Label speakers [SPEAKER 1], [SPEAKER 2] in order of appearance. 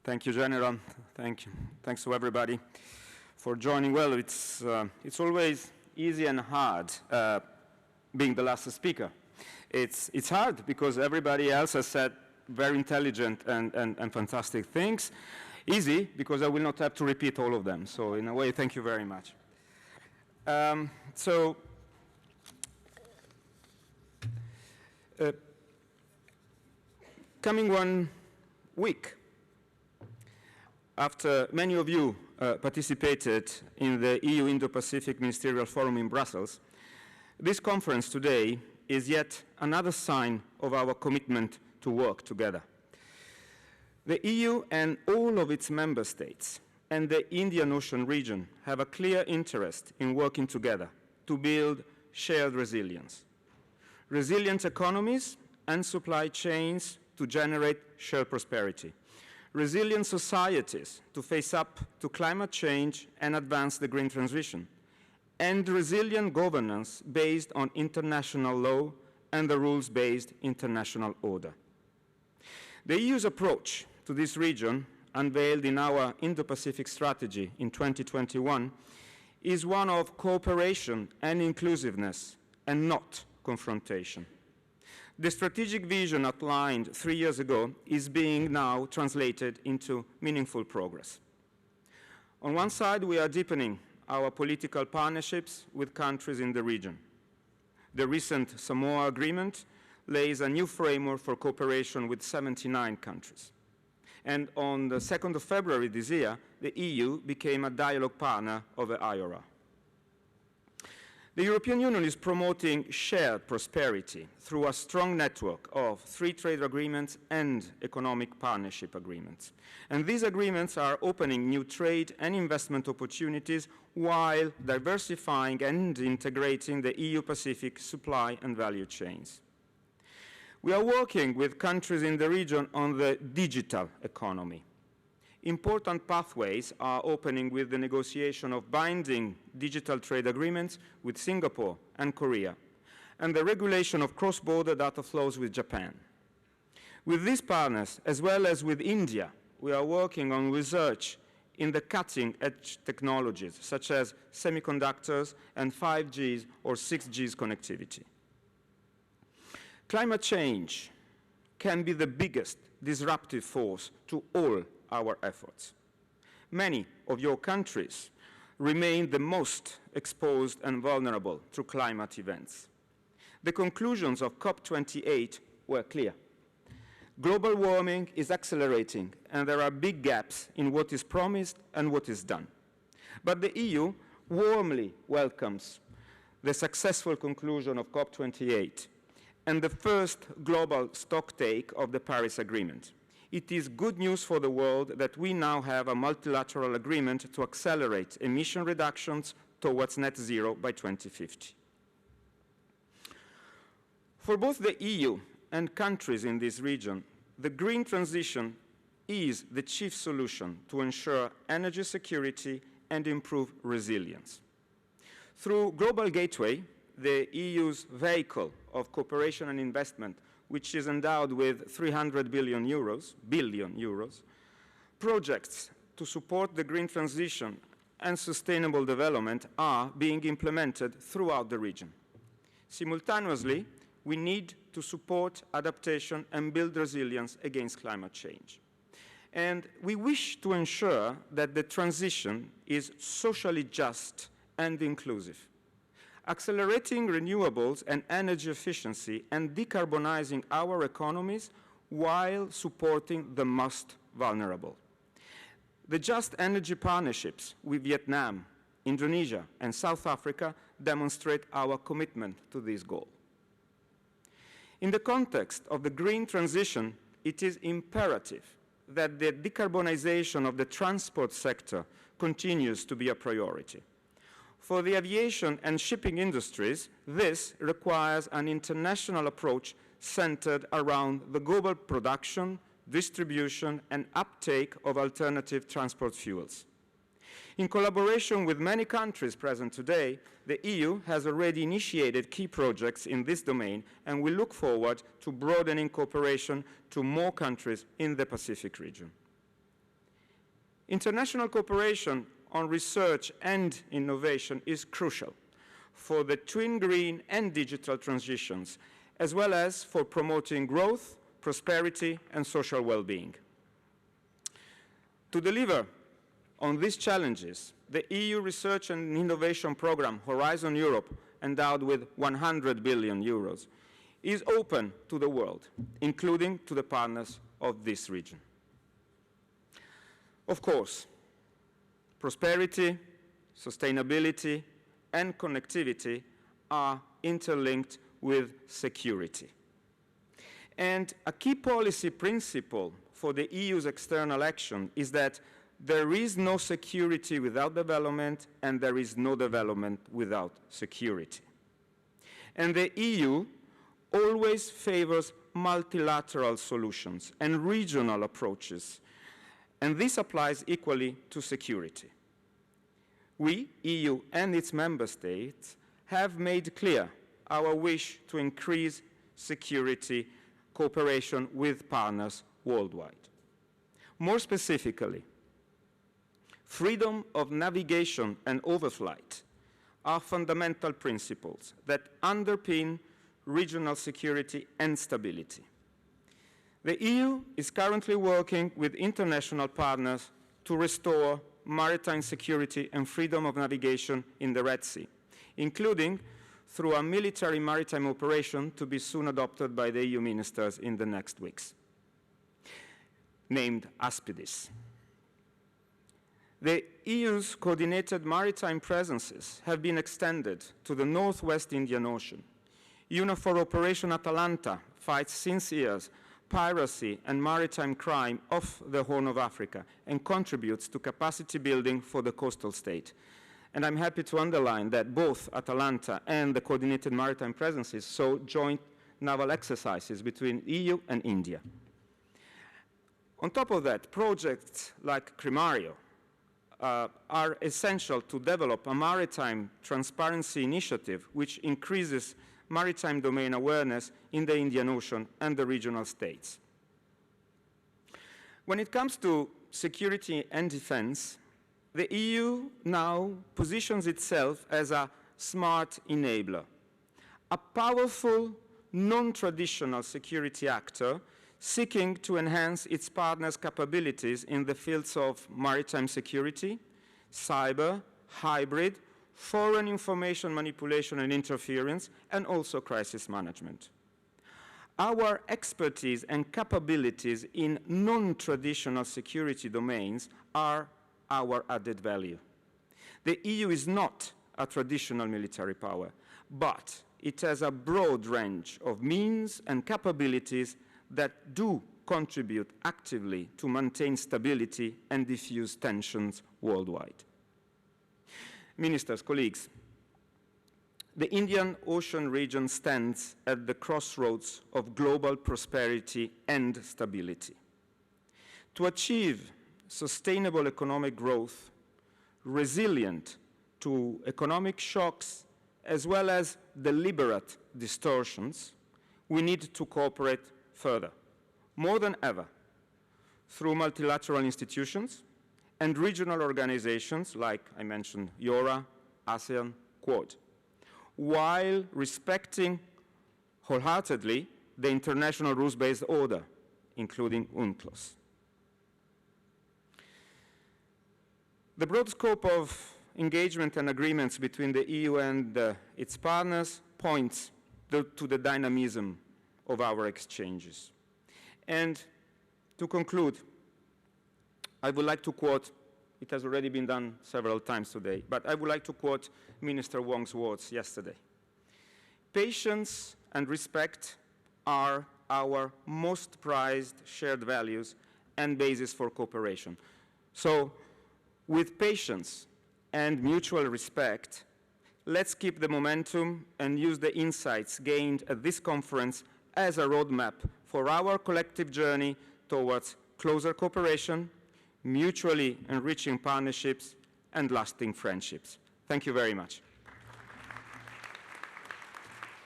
[SPEAKER 1] Thank you, General. Thank you. Thanks to everybody for joining. Well, it's always easy and hard being the last speaker. It's hard because everybody else has said very intelligent and fantastic things. Easy because I will not have to repeat all of them. So in a way, thank you very much. Coming 1 week after many of you participated in the EU Indo-Pacific Ministerial Forum in Brussels, this conference today is yet another sign of our commitment to work together. The EU and all of its member states and the Indian Ocean region have a clear interest in working together to build shared resilience. Resilient economies and supply chains to generate shared prosperity. Resilient societies to face up to climate change and advance the green transition. And resilient governance based on international law and the rules-based international order. The EU's approach to this region, unveiled in our Indo-Pacific strategy in 2021, is one of cooperation and inclusiveness and not confrontation. The strategic vision outlined 3 years ago is being now translated into meaningful progress. On one side, we are deepening our political partnerships with countries in the region. The recent Samoa Agreement lays a new framework for cooperation with 79 countries. And on the 2nd of February this year, the EU became a dialogue partner of the IOC. The European Union is promoting shared prosperity through a strong network of free trade agreements and economic partnership agreements. And these agreements are opening new trade and investment opportunities while diversifying and integrating the EU-Pacific supply and value chains. We are working with countries in the region on the digital economy. Important pathways are opening with the negotiation of binding digital trade agreements with Singapore and Korea, and the regulation of cross-border data flows with Japan. With these partners, as well as with India, we are working on research in the cutting-edge technologies, such as semiconductors and 5G or 6G connectivity. Climate change can be the biggest disruptive force to all our efforts. Many of your countries remain the most exposed and vulnerable to climate events. The conclusions of COP28 were clear. Global warming is accelerating, and there are big gaps in what is promised and what is done. But the EU warmly welcomes the successful conclusion of COP28 and the first global stocktake of the Paris Agreement. It is good news for the world that we now have a multilateral agreement to accelerate emission reductions towards net zero by 2050. For both the EU and countries in this region, the green transition is the chief solution to ensure energy security and improve resilience. Through Global Gateway, the EU's vehicle of cooperation and investment, which is endowed with 300 billion euros, projects to support the green transition and sustainable development are being implemented throughout the region. Simultaneously, we need to support adaptation and build resilience against climate change. And we wish to ensure that the transition is socially just and inclusive. Accelerating renewables and energy efficiency and decarbonizing our economies while supporting the most vulnerable. The Just Energy partnerships with Vietnam, Indonesia, and South Africa demonstrate our commitment to this goal. In the context of the green transition, it is imperative that the decarbonization of the transport sector continues to be a priority. For the aviation and shipping industries, this requires an international approach centered around the global production, distribution, and uptake of alternative transport fuels. In collaboration with many countries present today, the EU has already initiated key projects in this domain, and we look forward to broadening cooperation to more countries in the Pacific region. International cooperation on research and innovation is crucial for the twin green and digital transitions, as well as for promoting growth, prosperity, and social well-being. To deliver on these challenges, the EU Research and Innovation Programme Horizon Europe, endowed with 100 billion euros, is open to the world, including to the partners of this region. Of course, prosperity, sustainability, and connectivity are interlinked with security. And a key policy principle for the EU's external action is that there is no security without development, and there is no development without security. And the EU always favors multilateral solutions and regional approaches, and this applies equally to security. We, EU and its member states, have made clear our wish to increase security cooperation with partners worldwide. More specifically, freedom of navigation and overflight are fundamental principles that underpin regional security and stability. The EU is currently working with international partners to restore maritime security and freedom of navigation in the Red Sea, including through a military maritime operation to be soon adopted by the EU ministers in the next weeks, named Aspidis. The EU's coordinated maritime presences have been extended to the Northwest Indian Ocean. UNAFOR Operation Atalanta fights since years piracy and maritime crime off the Horn of Africa and contributes to capacity building for the coastal state. And I'm happy to underline that both Atalanta and the coordinated maritime presences saw joint naval exercises between EU and India. On top of that, projects like Crimario are essential to develop a maritime transparency initiative which increases maritime domain awareness in the Indian Ocean and the regional states. When it comes to security and defense, the EU now positions itself as a smart enabler, a powerful, non-traditional security actor seeking to enhance its partners' capabilities in the fields of maritime security, cyber, hybrid, foreign information manipulation and interference, and also crisis management. Our expertise and capabilities in non-traditional security domains are our added value. The EU is not a traditional military power, but it has a broad range of means and capabilities that do contribute actively to maintain stability and diffuse tensions worldwide. Ministers, colleagues, the Indian Ocean region stands at the crossroads of global prosperity and stability. To achieve sustainable economic growth, resilient to economic shocks, as well as deliberate distortions, we need to cooperate further, more than ever, through multilateral institutions and regional organizations like I mentioned, EURA, ASEAN, Quad, while respecting wholeheartedly the international rules-based order, including UNCLOS. The broad scope of engagement and agreements between the EU and its partners points to the dynamism of our exchanges. And to conclude, I would like to quote, it has already been done several times today, but I would like to quote Minister Wong's words yesterday. Patience and respect are our most prized shared values and basis for cooperation. So, with patience and mutual respect, let's keep the momentum and use the insights gained at this conference as a roadmap for our collective journey towards closer cooperation, mutually enriching partnerships, and lasting friendships. Thank you very much.